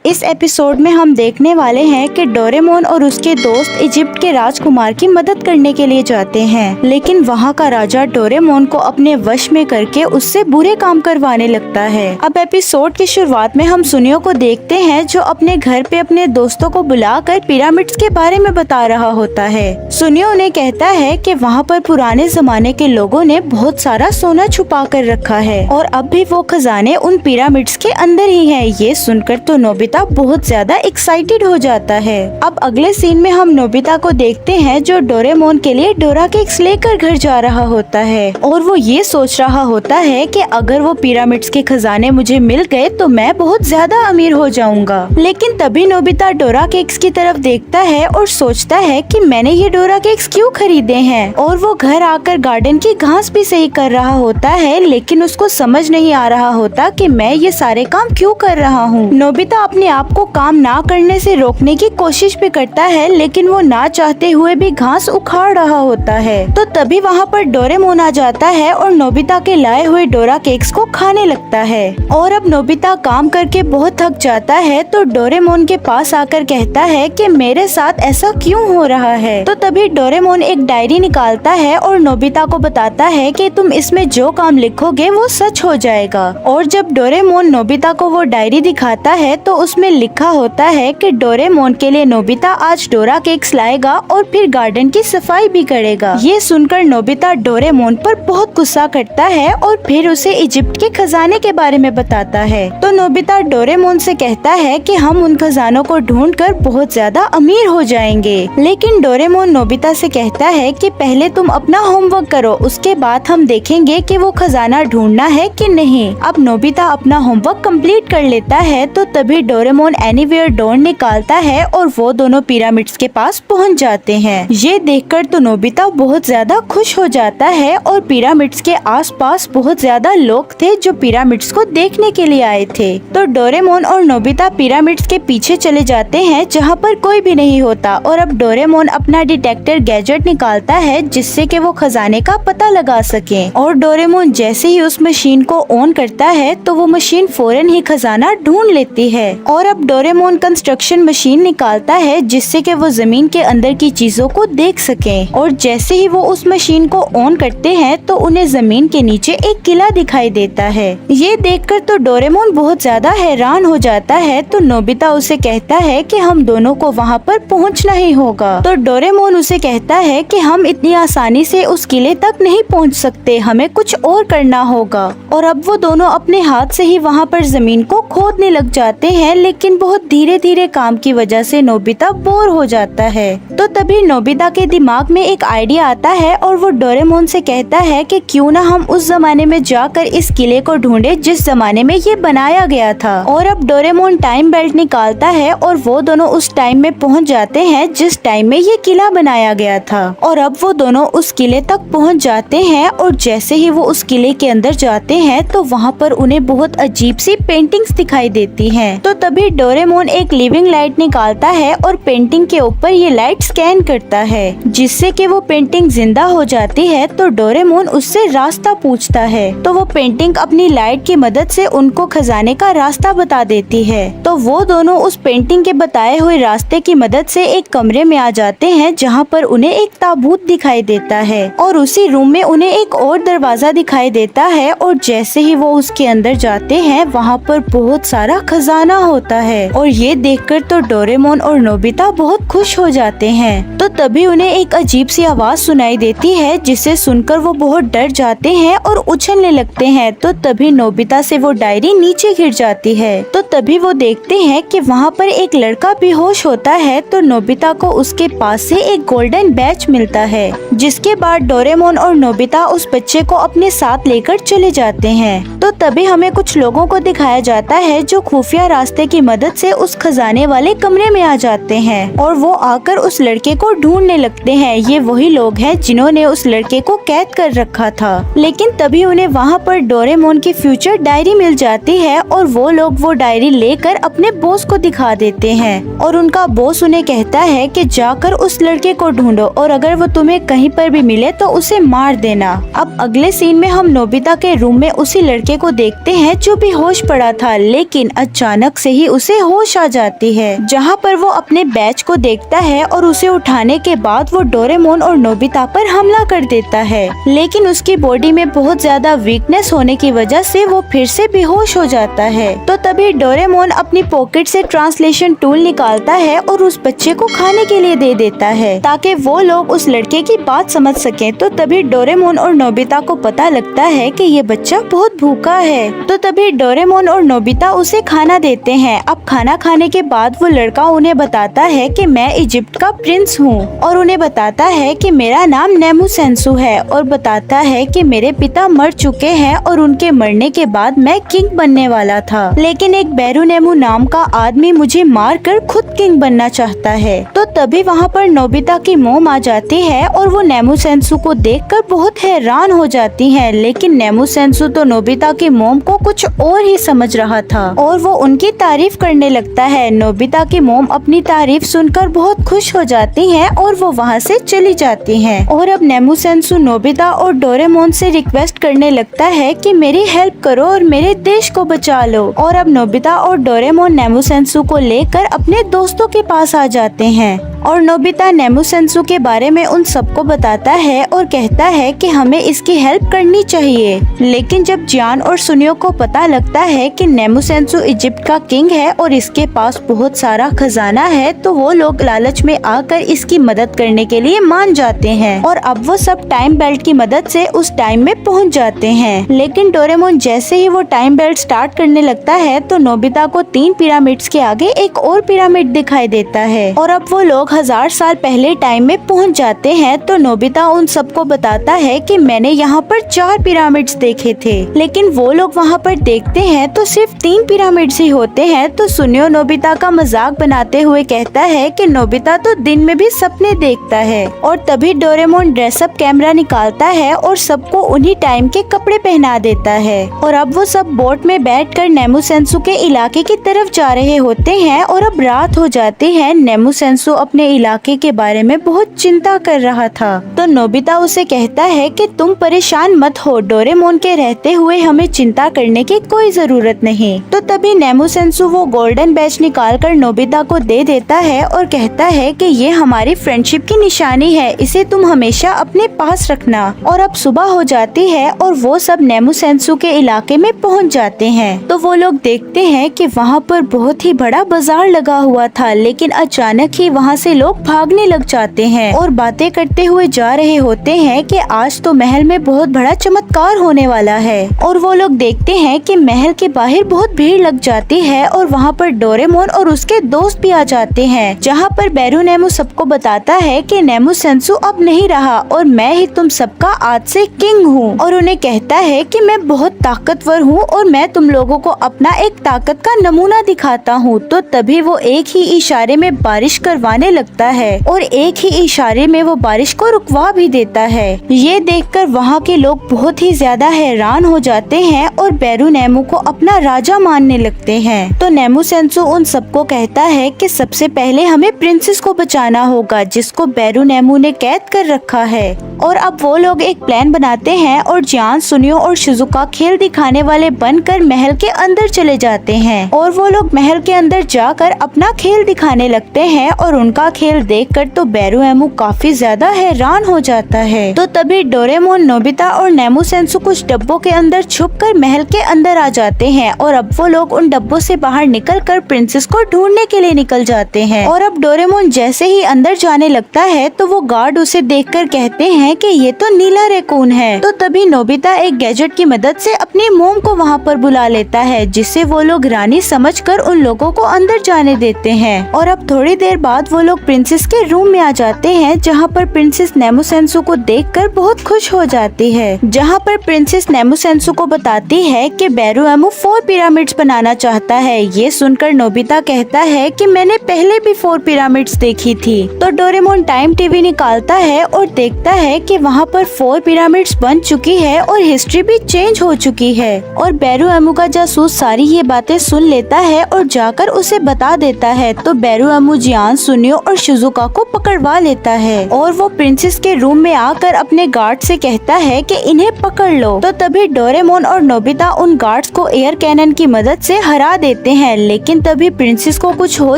इस एपिसोड में हम देखने वाले हैं कि डोरेमोन और उसके दोस्त इजिप्ट के राजकुमार की मदद करने के लिए जाते हैं, लेकिन वहाँ का राजा डोरेमोन को अपने वश में करके उससे बुरे काम करवाने लगता है। अब एपिसोड की शुरुआत में हम सुनियो को देखते हैं जो अपने घर पे अपने दोस्तों को बुलाकर पिरामिड्स के बारे में बता रहा होता है। सुनियो उन्हें कहता है कि वहाँ पर पुराने जमाने के लोगों ने बहुत सारा सोना छुपा कर रखा है और अब भी वो खजाने उन पिरामिड्स के अंदर ही है। ये सुनकर तो नोबिता बहुत ज्यादा एक्साइटेड हो जाता है। अब अगले सीन में हम नोबिता को देखते हैं जो डोरेमोन के लिए डोरा केक्स लेकर घर जा रहा होता है और वो ये सोच रहा होता है कि अगर वो पिरामिड्स के खजाने मुझे मिल गए तो मैं बहुत ज्यादा अमीर हो जाऊंगा। लेकिन तभी नोबिता डोरा केक्स की तरफ देखता है और सोचता है कि मैंने ये डोरा केक्स क्यों खरीदे हैं, और वो घर आकर गार्डन की घास भी सही कर रहा होता है, लेकिन उसको समझ नहीं आ रहा होता कि मैं ये सारे काम क्यों कर रहा हूँ। नोबिता अपने आप को काम ना करने से रोकने की कोशिश भी करता है, लेकिन वो ना चाहते हुए भी घास उखाड़ रहा होता है। तो तभी वहाँ पर डोरेमोन आ जाता है और नोबिता के लाए हुए डोरा केक्स को खाने लगता है। और अब नोबिता काम करके बहुत थक जाता है तो डोरेमोन के पास आकर कहता है कि मेरे साथ ऐसा क्यों हो रहा है। तो तभी डोरेमोन एक डायरी निकालता है और नोबिता को बताता है कि तुम इसमें जो काम लिखोगे वो सच हो जाएगा। और जब डोरेमोन नोबिता को वो डायरी दिखाता है तो उसमें लिखा होता है कि डोरेमोन के लिए नोबिता आज डोरा केक्स लाएगा और फिर गार्डन की सफाई भी करेगा। ये सुनकर नोबिता डोरेमोन पर बहुत गुस्सा करता है और फिर उसे इजिप्ट के खजाने के बारे में बताता है। तो नोबिता डोरेमोन से कहता है कि हम उन खजानों को ढूंढकर बहुत ज्यादा अमीर हो जाएंगे। लेकिन डोरेमोन नोबिता से कहता है कि पहले तुम अपना होमवर्क करो, उसके बाद हम देखेंगे कि वो खजाना ढूंढना है कि नहीं। अब नोबिता अपना होमवर्क कंप्लीट कर लेता है तो तभी डोरेमोन एनीवेयर डोर निकालता है और वो दोनों पिरामिड्स के पास पहुंच जाते हैं। ये देखकर तो नोबिता बहुत ज्यादा खुश हो जाता है और पिरामिड्स के आसपास बहुत ज्यादा लोग थे जो पिरामिड्स को देखने के लिए आए थे। तो डोरेमोन और नोबिता पिरामिड्स के पीछे चले जाते हैं जहाँ पर कोई भी नहीं होता, और अब डोरेमोन अपना डिटेक्टर गैजेट निकालता है जिससे कि वो खजाने का पता लगा सके। और डोरेमोन जैसे ही उस मशीन को ऑन करता है तो वो मशीन फौरन ही खजाना ढूंढ लेती है। और अब डोरेमोन कंस्ट्रक्शन मशीन निकालता है जिससे कि वो जमीन के अंदर की चीजों को देख सके। और जैसे ही वो उस मशीन को ऑन करते हैं तो उन्हें जमीन के नीचे एक किला दिखाई देता है। ये देखकर तो डोरेमोन बहुत ज्यादा हैरान हो जाता है। तो नोबिता उसे कहता है कि हम दोनों को वहाँ पर पहुँचना ही होगा। तो डोरेमोन उसे कहता है कि हम इतनी आसानी से उस किले तक नहीं पहुँच सकते, हमें कुछ और करना होगा। और अब वो दोनों अपने हाथ से ही वहाँ पर जमीन को खोदने लग जाते हैं, लेकिन बहुत धीरे धीरे काम की वजह से नोबिता बोर हो जाता है। तो तभी नोबिता के दिमाग में एक आइडिया आता है और वो डोरेमोन से कहता है कि क्यों ना हम उस जमाने में जाकर इस किले को ढूंढे जिस जमाने में ये बनाया गया था। और अब डोरेमोन टाइम बेल्ट निकालता है और वो दोनों उस टाइम में पहुंच जाते हैं जिस टाइम में ये किला बनाया गया था। और अब वो दोनों उस किले तक पहुंच जाते हैं और जैसे ही वो उस किले के अंदर जाते हैं तो वहाँ पर उन्हें बहुत अजीब सी पेंटिंग्स दिखाई देती हैं। तो तभी डोरेमोन एक लिविंग लाइट निकालता है और पेंटिंग के ऊपर ये लाइट स्कैन करता है जिससे कि वो पेंटिंग जिंदा हो जाती है। तो डोरेमोन उससे रास्ता पूछता है तो वो पेंटिंग अपनी लाइट की मदद से उनको खजाने का रास्ता बता देती है। तो वो दोनों उस पेंटिंग के बताए हुए रास्ते की मदद से एक कमरे में आ जाते हैं जहाँ पर उन्हें एक ताबूत दिखाई देता है और उसी रूम में उन्हें एक और दरवाजा दिखाई देता है। और जैसे ही वो उसके अंदर जाते हैं वहाँ पर बहुत सारा खजाना होता है और ये देखकर तो डोरेमोन और नोबिता बहुत खुश हो जाते हैं। तो तभी उन्हें एक अजीब सी आवाज सुनाई देती है जिसे सुनकर वो बहुत डर जाते हैं और उछलने लगते हैं। तो तभी नोबिता से वो डायरी नीचे गिर जाती है। तो तभी वो देखते हैं कि वहाँ पर एक लड़का बेहोश होता है। तो नोबिता को उसके पास से एक गोल्डन बैच मिलता है जिसके बाद डोरेमोन और नोबिता उस बच्चे को अपने साथ लेकर चले जाते हैं। तो तभी हमें कुछ लोगों को दिखाया जाता है जो खुफिया रास्ते की मदद से उस खजाने वाले कमरे में आ जाते हैं और वो आकर उस लड़के को ढूंढने लगते हैं। ये वही लोग हैं जिन्होंने उस लड़के को कैद कर रखा था। लेकिन तभी उन्हें वहाँ पर डोरेमोन की फ्यूचर डायरी मिल जाती है और वो लोग वो डायरी लेकर अपने बॉस को दिखा देते हैं और उनका बॉस उन्हें कहता है कि जाकर उस लड़के को ढूंढो और अगर वो तुम्हें कहीं पर भी मिले तो उसे मार देना। अब अगले सीन में हम नोबिता के रूम में उसी लड़के को देखते हैं जो बेहोश पड़ा था, लेकिन अचानक से ही उसे होश आ जाती है, जहाँ पर वो अपने बैच को देखता है और उसे उठाने के बाद वो डोरेमोन और नोबिता पर हमला कर देता है। लेकिन उसकी बॉडी में बहुत ज्यादा वीकनेस होने की वजह से वो फिर से बेहोश हो जाता है। तो तभी डोरेमोन अपनी पॉकेट से ट्रांसलेशन टूल निकालता है और उस बच्चे को खाने के लिए दे देता है, ताकि वो लोग उस लड़के की बात समझ सकें। तो तभी डोरेमोन और नोबिता को पता लगता है कि ये बच्चा बहुत भूखा है। तो तभी डोरेमोन और नोबिता उसे खाना देते हैं। अब खाना खाने के बाद वो लड़का उन्हें बताता है कि मैं इजिप्ट का प्रिंस हूँ, और उन्हें बताता है कि मेरा नाम नेमुसेंसु है, और बताता है कि मेरे पिता मर चुके हैं और उनके मरने के बाद मैं किंग बनने वाला था, लेकिन एक बेरुनेमु नाम का आदमी मुझे मारकर खुद किंग बनना चाहता है। तो तभी वहाँ पर नोबिता की मॉम आ जाती है और वो नेमुसेंसु को देखकर बहुत हैरान हो जाती है। लेकिन नेमुसेंसु तो नोबिता की मॉम को कुछ और ही समझ रहा था और वो उनकी तारीफ करने लगता है। नोबिता की मॉम अपनी तारीफ सुनकर बहुत खुश हो जाती है और वो वहाँ से चली जाती है। और अब नेमुसेंसु नोबिता और डोरेमोन से रिक्वेस्ट करने लगता है कि मेरी हेल्प करो और मेरे देश को बचा लो। और अब नोबिता और डोरेमोन नेमुसेंसु को लेकर अपने दोस्तों के पास आ जाते हैं और नोबिता नेमुसेंसु के बारे में उन सबको बताता है और कहता है कि हमें इसकी हेल्प करनी चाहिए। लेकिन जब जियान और सुनियो को पता लगता है कि नेमुसेंसु इजिप्ट का किंग है और इसके पास बहुत सारा खजाना है, तो वो लोग लालच में आकर इसकी मदद करने के लिए मान जाते हैं और अब वो सब टाइम बेल्ट की मदद से उस टाइम में पहुंच जाते हैं। लेकिन डोरेमोन जैसे ही वो टाइम बेल्ट स्टार्ट करने लगता है तो नोबिता को 3 पिरामिड्स के आगे एक और पिरामिड दिखाई देता है और अब वो लोग 1000 साल पहले टाइम में पहुंच जाते हैं। तो नोबिता उन सबको बताता है कि मैंने यहाँ पर 4 पिरामिड्स देखे थे, लेकिन वो लोग वहाँ पर देखते हैं तो सिर्फ 3 पिरामिड्स ही होते हैं। तो सुनियो नोबिता का मजाक बनाते हुए कहता है कि नोबिता तो दिन में भी सपने देखता है। और तभी डोरेमोन ड्रेसअप कैमरा निकालता है और सबको उन्हीं टाइम के कपड़े पहना देता है और अब वो सब बोट में बैठकर नेमुसेंसु के इलाके की तरफ जा रहे होते हैं और अब रात हो जाती है। नेमुसेंसु अपने इलाके के बारे में बहुत चिंता कर रहा था। तो नोबिता उसे कहता है कि तुम परेशान मत हो, डोरेमोन के रहते हुए हमें चिंता करने की कोई जरूरत नहीं। तो तभी नेमुसेंसु वो गोल्डन बैच निकालकर नोबिता को दे देता है और कहता है कि ये हमारी फ्रेंडशिप की निशानी है, इसे तुम हमेशा अपने पास रखना। और अब सुबह हो जाती है और वो सब नेमुसेंसु के इलाके में पहुंच जाते हैं। तो वो लोग देखते हैं कि वहाँ पर बहुत ही बड़ा बाजार लगा हुआ था, लेकिन अचानक ही वहाँ से लोग भागने लग जाते हैं और बातें करते हुए जा रहे होते हैं कि आज तो महल में बहुत बड़ा चमत्कार होने वाला है। और वो लोग देखते हैं कि महल के बाहर बहुत भीड़ लग जाती है और वहाँ पर डोरेमोन और उसके दोस्त भी आ जाते हैं, जहाँ पर बेरुनेमु सबको बताता है कि नेमुसेंसु अब नहीं रहा और मैं ही तुम सबका आज से किंग हूँ। और उन्हें कहता है कि मैं बहुत ताकतवर हूँ और मैं तुम लोगों को अपना एक ताकत का नमूना दिखाता हूँ। तो तभी वो एक ही इशारे में बारिश करवाने लगता है और एक ही इशारे में वो बारिश को रुकवा भी देता है। ये देखकर वहाँ के लोग बहुत ही ज्यादा हैरान हो जाते हैं और बेरुनेमु को अपना राजा मानने लगते हैं। तो नेमुसेंसु उन सबको कहता है कि सबसे पहले हमें प्रिंसेस को बचाना होगा, जिसको बेरुनेमु ने कैद कर रखा है। और अब वो लोग एक प्लान बनाते हैं और जियान, सुनियो और शिजुका खेल दिखाने वाले बनकर महल के अंदर चले जाते हैं और वो लोग महल के अंदर जाकर अपना खेल दिखाने लगते हैं और उनका खेल देखकर तो बेरुनेमु काफी ज्यादा हैरान हो जाता है। तो तभी डोरेमोन, नोबिता और नेमुसेंसु कुछ डब्बों के अंदर छुपकर महल के अंदर आ जाते हैं और अब वो लोग उन डब्बों से बाहर निकलकर प्रिंसेस को ढूंढने के लिए निकल जाते हैं। और अब डोरेमोन जैसे ही अंदर जाने लगता है तो वो गार्ड उसे देखकर कहते हैं कि ये तो नीला रैकून है। तो तभी नोबिता एक गैजेट की मदद से अपनी मोम को वहाँ पर बुला लेता है, जिससे वो लोग रानी समझकर उन लोगों को अंदर जाने देते हैं। और अब थोड़ी देर बाद वो लोग प्रिंसेस के रूम में आ जाते हैं, जहाँ पर प्रिंसेस नेमुसेंसु को देखकर बहुत खुश हो जाती है। जहाँ पर प्रिंसेस नेमुसेंसु को बताती है कि बेरुनेमु 4 पिरामिड्स बनाना चाहता है। ये सुनकर नोबिता कहता है कि मैंने पहले भी 4 पिरामिड्स देखी थी। तो डोरेमोन टाइम टीवी निकालता है और देखता है कि वहाँ पर 4 पिरामिड्स बन चुकी है और हिस्ट्री भी चेंज हो चुकी है। और बेरुनेमु का जासूस सारी ये बातें सुन लेता है और जाकर उसे बता देता है। तो बेरुनेमु, जियान, सुनियो और शिजुका को पकड़वा लेता है और वो प्रिंसेस के रूम में आकर अपने गार्ड से कहता है कि इन्हें पकड़ लो। तो तभी डोरेमोन और नोबिता उन गार्ड्स को एयर कैनन की मदद से हरा देते हैं, लेकिन तभी प्रिंसेस को कुछ हो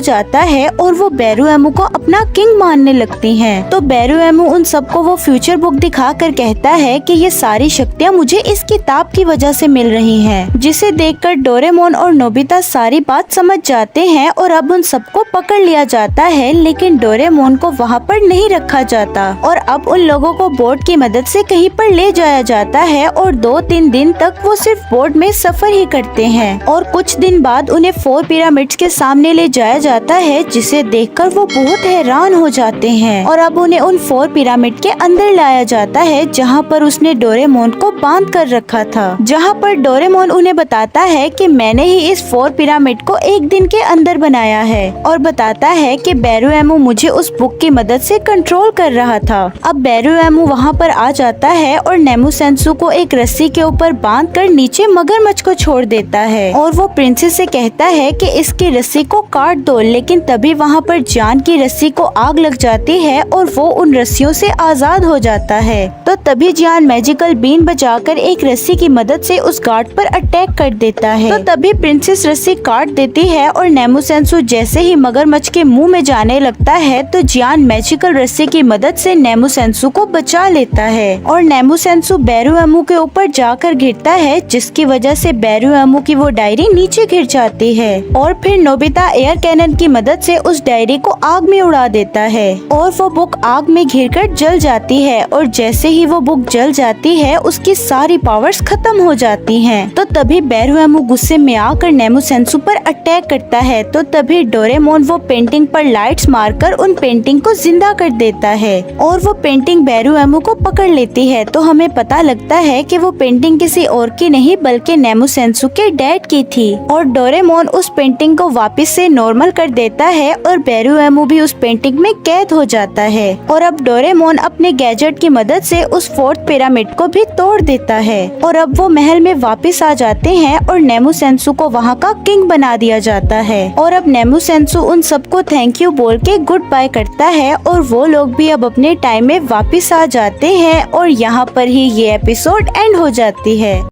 जाता है और वो बेरुएमू को अपना किंग मानने लगती हैं। तो बेरुएमू उन सबको वो फ्यूचर बुक दिखाकर कहता है कि ये सारी शक्तियाँ मुझे इस किताब की वजह से मिल रही हैं, जिसे देखकर डोरेमोन और नोबिता सारी बात समझ जाते हैं और अब उन सबको पकड़ लिया जाता है, लेकिन डोरेमोन को वहाँ पर नहीं रखा जाता और अब उन लोगों को बोट की मदद से कहीं पर ले जाया जाता है और 2-3 दिन तक वो सिर्फ बोट में सफर ही करते हैं और कुछ दिन बाद उन्हें 4 पिरामिड्स के सामने ले जाया जाता है, जिसे देखकर वो बहुत हैरान हो जाते हैं और अब उन्हें उन 4 पिरामिड के अंदर लाया जाता है जहाँ पर उसने डोरेमोन को बांध कर रखा था। जहाँ पर डोरेमोन उन्हें बताता है कि मैंने ही इस 4 पिरामिड को एक दिन के अंदर बनाया है और बताता है कि बेरुएमू मुझे उस बुक की मदद से कंट्रोल कर रहा था। अब बेरुएमू वहाँ पर आ जाता है और नेमुसेंसु को एक रस्सी के ऊपर बांधकर नीचे मगरमच्छ को छोड़ देता है और वो प्रिंसेस से कहता है कि इसकी रस्सी को काट दो, लेकिन तभी वहाँ पर जान की रस्सी को आग लग जाती है और वो उन रस्सियों से आजाद हो जाता है। तो तभी जान मैजिकल बीन बजाकर एक रस्सी की मदद से उस गार्ड पर अटैक कर देता है। तो तभी प्रिंसेस रस्सी काट देती है और नेमुसेंसु जैसे ही मगरमच्छ के मुंह में जाने लगता है तो जियान मैजिकल रस्सी की मदद से नेमुसेंसु को बचा लेता है और नेमुसेंसु बेरुएमू के ऊपर जाकर गिरता है, जिसकी वजह से बेरुएमू की वो डायरी नीचे गिर जाती है और फिर नोबिता एयर कैनन की मदद से उस डायरी को आग में उड़ा देता है और वो बुक आग में घिरकर जल जाती है और जैसे ही वो बुक जल जाती है उसकी सारी पावर्स खत्म हो जाती हैं। तो तभी बेरुएमू गुस्से में आकर नेमुसेंसु पर अटैक करता है। तो तभी डोरेमोन वो पेंटिंग पर लाइट्स मारकर उन पेंटिंग को जिंदा कर देता है और वो पेंटिंग बेरुएमू को पकड़ लेती है। तो हमें पता लगता है कि वो पेंटिंग किसी और की नहीं बल्कि नेमुसेंसु के डैड की थी और डोरेमोन उस पेंटिंग को वापस से नॉर्मल कर देता है और बेरुएमू भी उस पेंटिंग में कैद हो जाता है और अब डोरेमोन अपने गैजेट की मदद से उस 4th पिरामिड को भी तोड़ देता है और अब वो महल में वापस आ जाते हैं और नेमुसेंसु को वहाँ का किंग बना दिया जाता है और अब नेमुसेंसु उन सबको थैंक यू बोल के गुड बाय करता है और वो लोग भी अब अपने टाइम में वापस आ जाते हैं और यहाँ पर ही ये एपिसोड एंड हो जाती है।